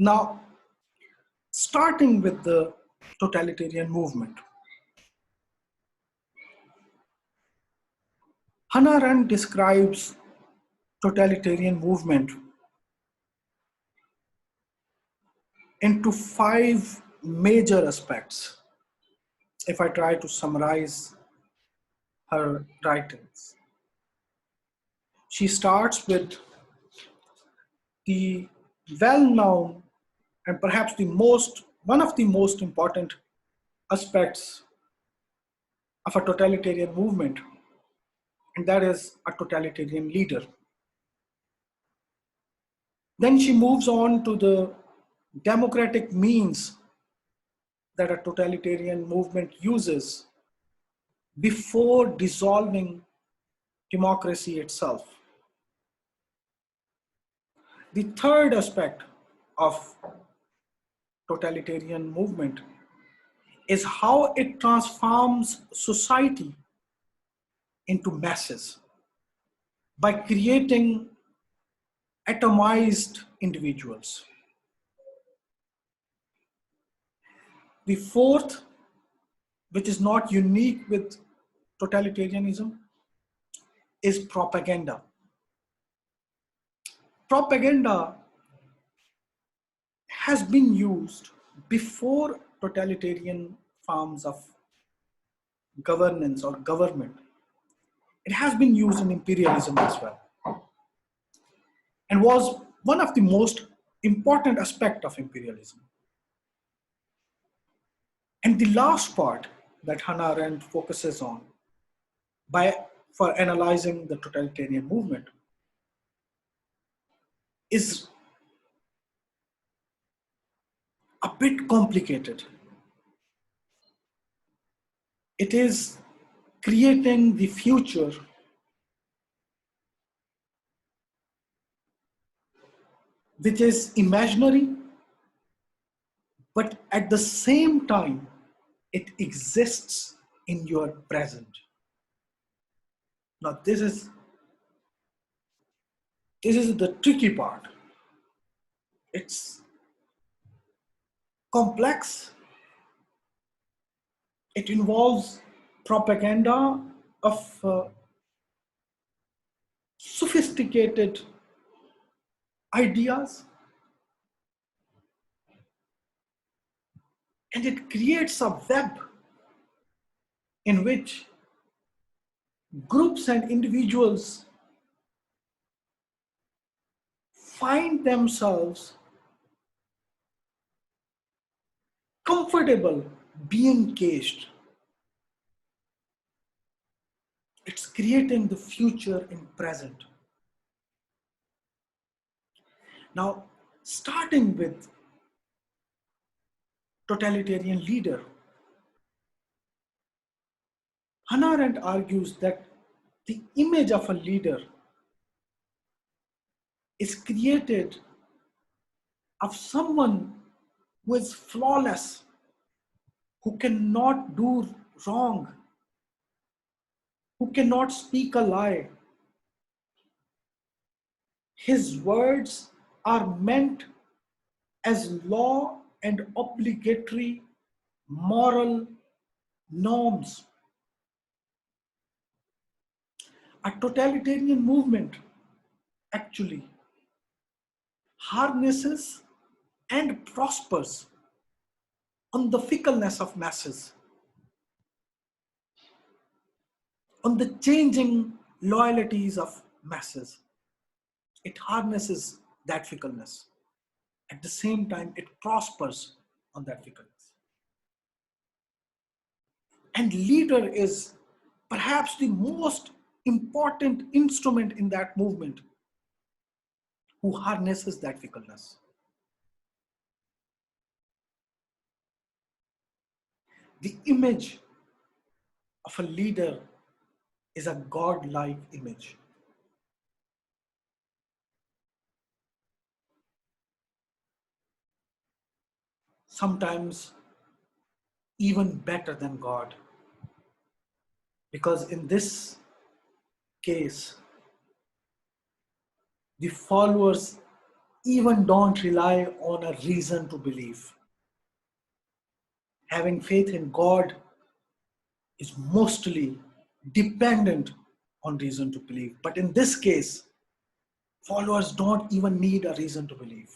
Now, starting with the totalitarian movement, Hannah Arendt describes totalitarian movement into five major aspects, if I try to summarize her writings. She starts with the well-known and perhaps one of the most important aspects of a totalitarian movement, and that is a totalitarian leader. Then she moves on to the democratic means that a totalitarian movement uses before dissolving democracy itself. The third aspect of totalitarian movement is how it transforms society into masses by creating atomized individuals. The fourth, which is not unique with totalitarianism, is propaganda. Propaganda has been used before totalitarian forms of governance or government. It has been used in imperialism as well, and was one of the most important aspects of imperialism. And the last part that Hannah Arendt focuses on for analyzing the totalitarian movement is a bit complicated. It is creating the future which is imaginary, but at the same time, it exists in your present. Now, this is the tricky part. It's complex. It involves propaganda of sophisticated ideas, and it creates a web in which groups and individuals find themselves comfortable being caged. It's creating the future in present. Now, starting with totalitarian leader, Hannah Arendt argues that the image of a leader is created of someone who is flawless, who cannot do wrong, who cannot speak a lie. His words are meant as law and obligatory moral norms. A totalitarian movement actually harnesses and prospers on the fickleness of masses, on the changing loyalties of masses. It harnesses that fickleness. At the same time, it prospers on that fickleness. And leader is perhaps the most important instrument in that movement who harnesses that fickleness. The image of a leader is a God-like image. Sometimes even better than God. Because in this case, the followers even don't rely on a reason to believe. Having faith in God is mostly dependent on reason to believe. But in this case, followers don't even need a reason to believe.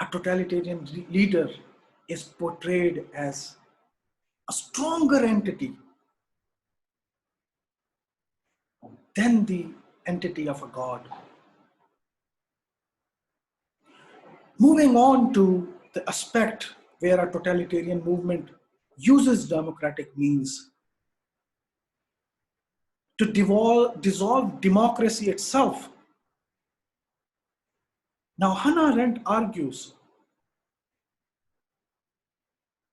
A totalitarian leader is portrayed as a stronger entity than the entity of a god. Moving on to the aspect where a totalitarian movement uses democratic means to dissolve democracy itself. Now, Hannah Arendt argues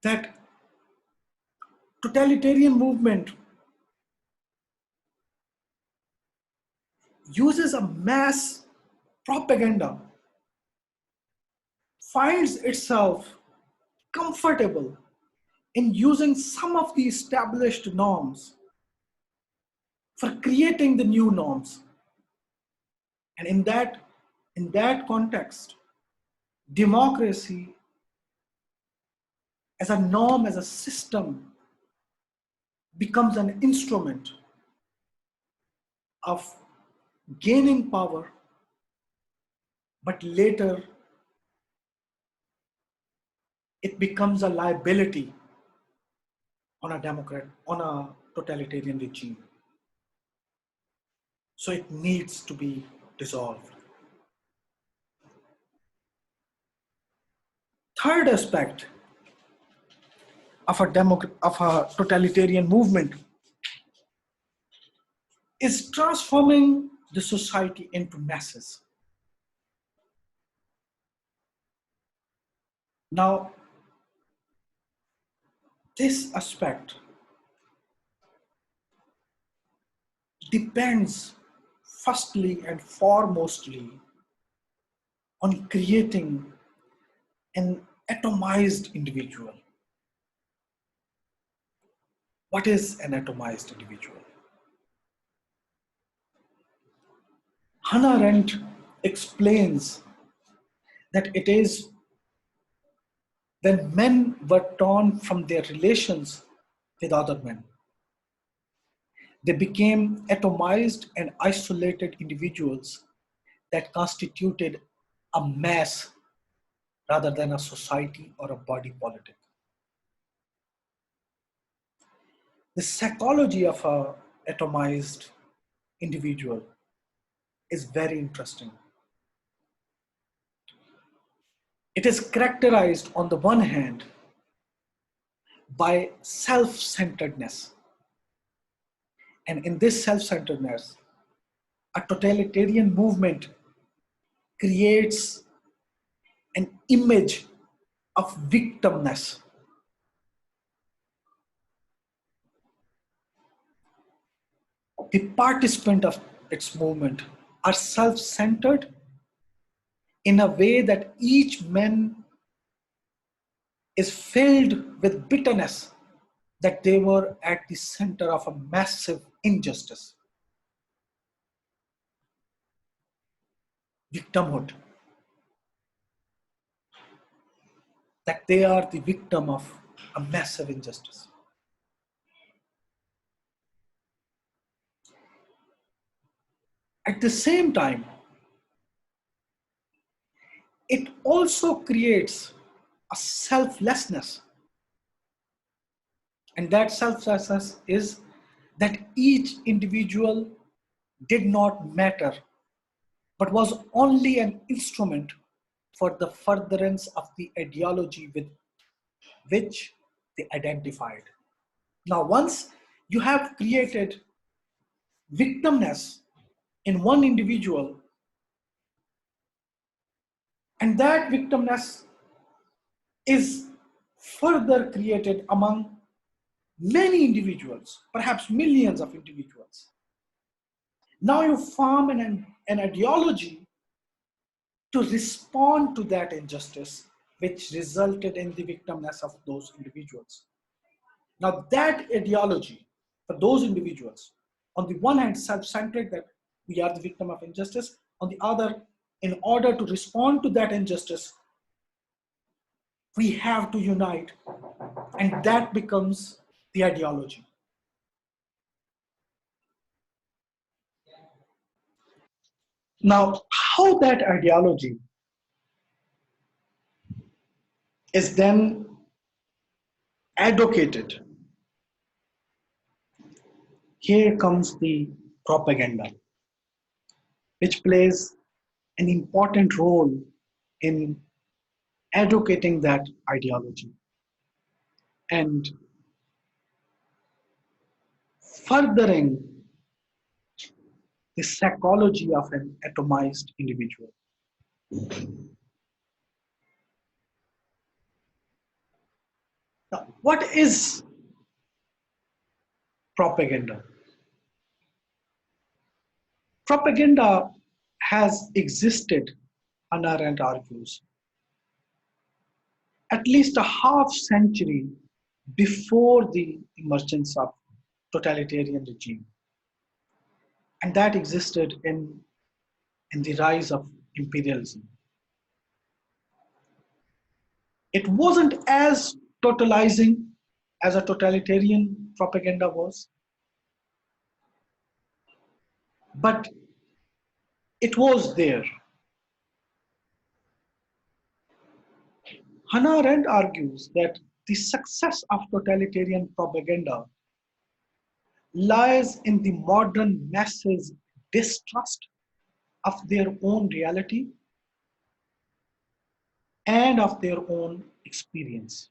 that totalitarian movement uses a mass propaganda, finds itself comfortable in using some of the established norms for creating the new norms. And in that context, democracy as a norm, as a system, becomes an instrument of gaining power, but later it becomes a liability on a totalitarian regime. So it needs to be dissolved. Third aspect of a totalitarian movement is transforming the society into masses. Now, this aspect depends firstly and foremostly on creating an atomized individual. What is an atomized individual? Hannah Arendt explains that it is when men were torn from their relations with other men. They became atomized and isolated individuals that constituted a mass rather than a society or a body politic. The psychology of an atomized individual is very interesting. It is characterized on the one hand by self-centeredness. And in this self-centeredness, a totalitarian movement creates an image of victimness. The participants of its movement are self-centered in a way that each man is filled with bitterness that they were at the center of a massive injustice. Victimhood. That they are the victim of a massive injustice. At the same time, it also creates a selflessness. And that selflessness is that each individual did not matter, but was only an instrument for the furtherance of the ideology with which they identified. Now, once you have created victimness in one individual, and that victimness is further created among many individuals, perhaps millions of individuals. Now you form an ideology to respond to that injustice, which resulted in the victimness of those individuals. Now that ideology for those individuals, on the one hand, self-centered, that we are the victim of injustice, On the other, in order to respond to that injustice, we have to unite, and that becomes the ideology. Now, how that ideology is then advocated, here comes the propaganda, which plays an important role in advocating that ideology and furthering the psychology of an atomized individual. Now, what is propaganda? Propaganda has existed, Hannah Arendt argues, at least a half century before the emergence of totalitarian regime. And that existed in the rise of imperialism. It wasn't as totalizing as a totalitarian propaganda was, but it was there. Hannah Arendt argues that the success of totalitarian propaganda lies in the modern masses' distrust of their own reality and of their own experience.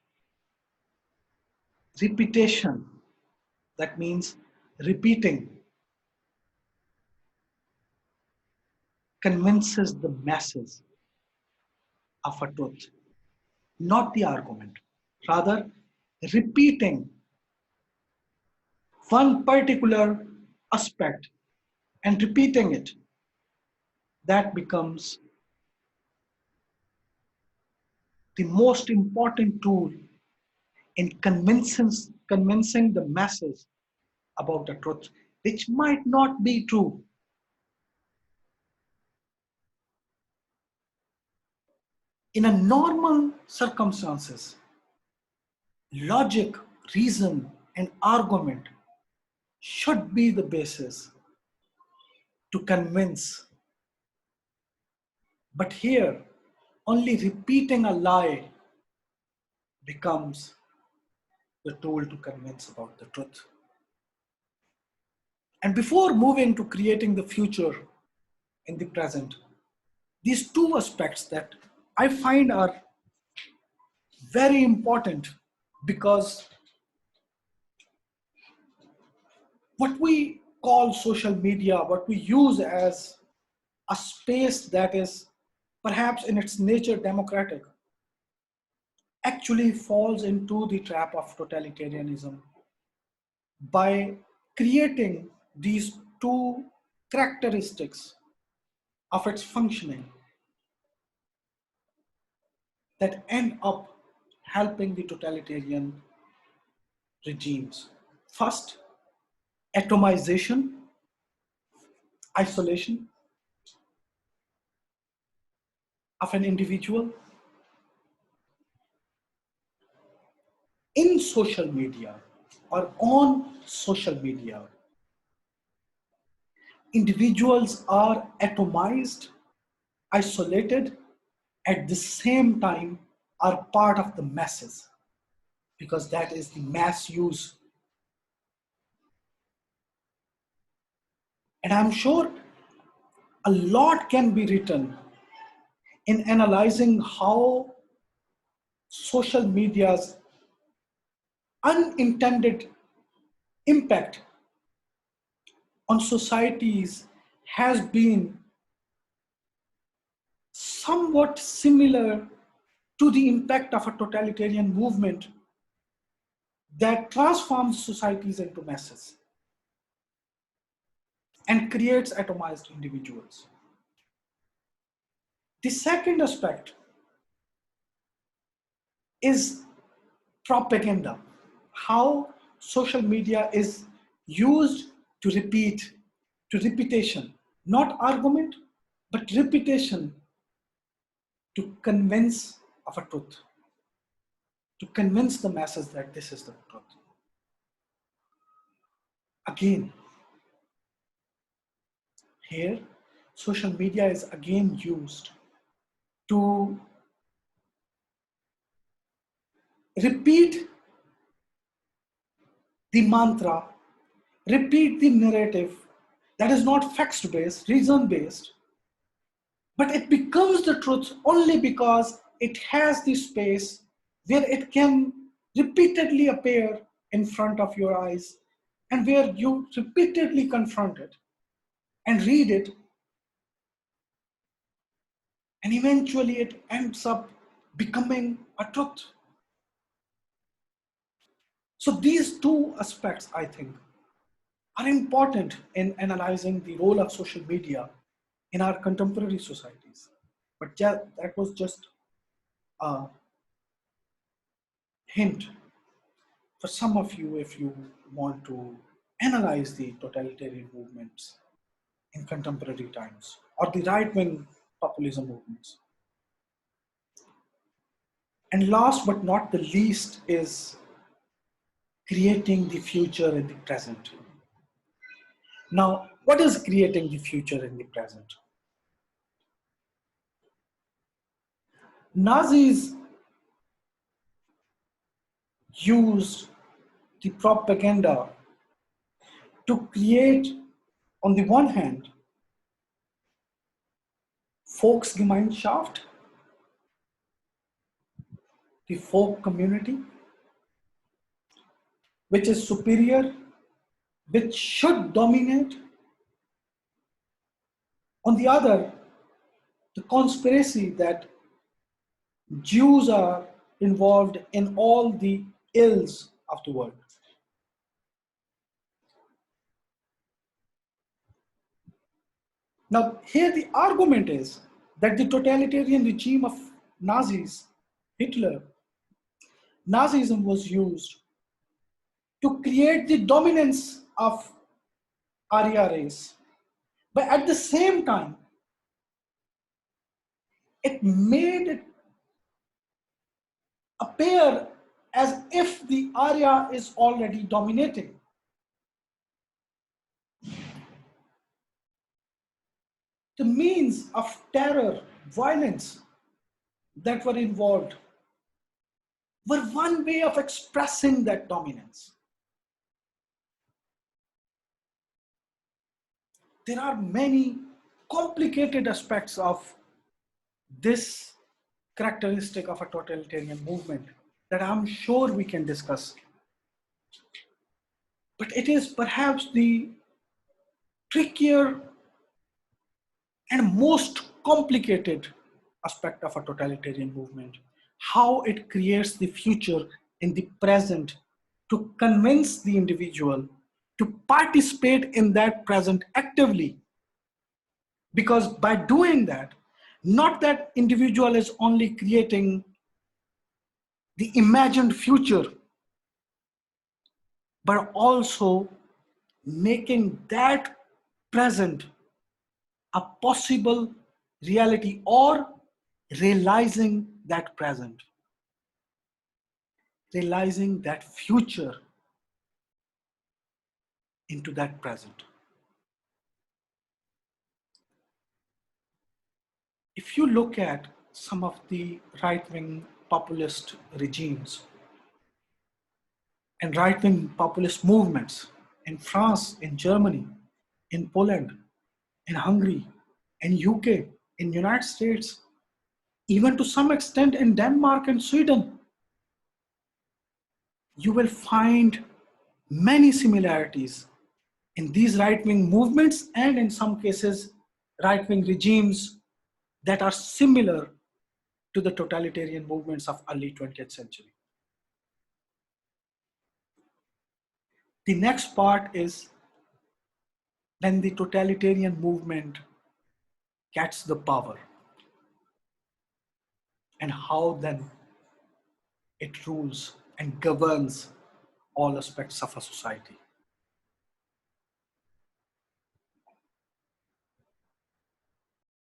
Repetition, that means repeating, convinces the masses of a truth, not the argument. Rather, repeating one particular aspect and repeating it, that becomes the most important tool in convincing the masses about the truth, which might not be true. In a normal circumstances, logic, reason, and argument should be the basis to convince. But here, only repeating a lie becomes the tool to convince about the truth. And before moving to creating the future in the present, these two aspects that I find are very important, because what we call social media, what we use as a space that is perhaps in its nature democratic, actually falls into the trap of totalitarianism by creating these two characteristics of its functioning that end up helping the totalitarian regimes. First, atomization, isolation of an individual. In social media or on social media, individuals are atomized, isolated, at the same time are part of the masses, because that is the mass use. And I'm sure a lot can be written in analyzing how social media's unintended impact on societies has been somewhat similar to the impact of a totalitarian movement that transforms societies into masses and creates atomized individuals. The second aspect is propaganda, how social media is used to repetition, not argument, but repetition to convince of a truth, to convince the masses that this is the truth. Again, here, social media is again used to repeat the mantra, repeat the narrative that is not facts-based, reason-based, but it becomes the truth only because it has the space where it can repeatedly appear in front of your eyes and where you repeatedly confront it and read it, and eventually it ends up becoming a truth. So these two aspects, I think, are important in analyzing the role of social media in our contemporary societies. But that was just a hint for some of you if you want to analyze the totalitarian movements in contemporary times or the right-wing populism movements. And last but not the least is creating the future in the present. Now, what is creating the future in the present? Nazis used the propaganda to create, on the one hand, Volksgemeinschaft, the folk community, which is superior, which should dominate. On the other, the conspiracy that Jews are involved in all the ills of the world. Now, here the argument is that the totalitarian regime of Nazis, Hitler, Nazism was used to create the dominance of Arya race. But at the same time, it made it appear as if the Arya is already dominating. The means of terror, violence that were involved were one way of expressing that dominance. There are many complicated aspects of this characteristic of a totalitarian movement that I'm sure we can discuss. But it is perhaps the trickier and most complicated aspect of a totalitarian movement, how it creates the future in the present to convince the individual to participate in that present actively. Because by doing that, not that individual is only creating the imagined future, but also making that present a possible reality or realizing that present, realizing that future into that present. If you look at some of the right-wing populist regimes and right-wing populist movements in France, in Germany, in Poland, in Hungary, in UK, in United States, even to some extent in Denmark and Sweden, you will find many similarities in these right-wing movements and in some cases right-wing regimes that are similar to the totalitarian movements of early 20th century. The next part is when the totalitarian movement gets the power and how then it rules and governs all aspects of a society.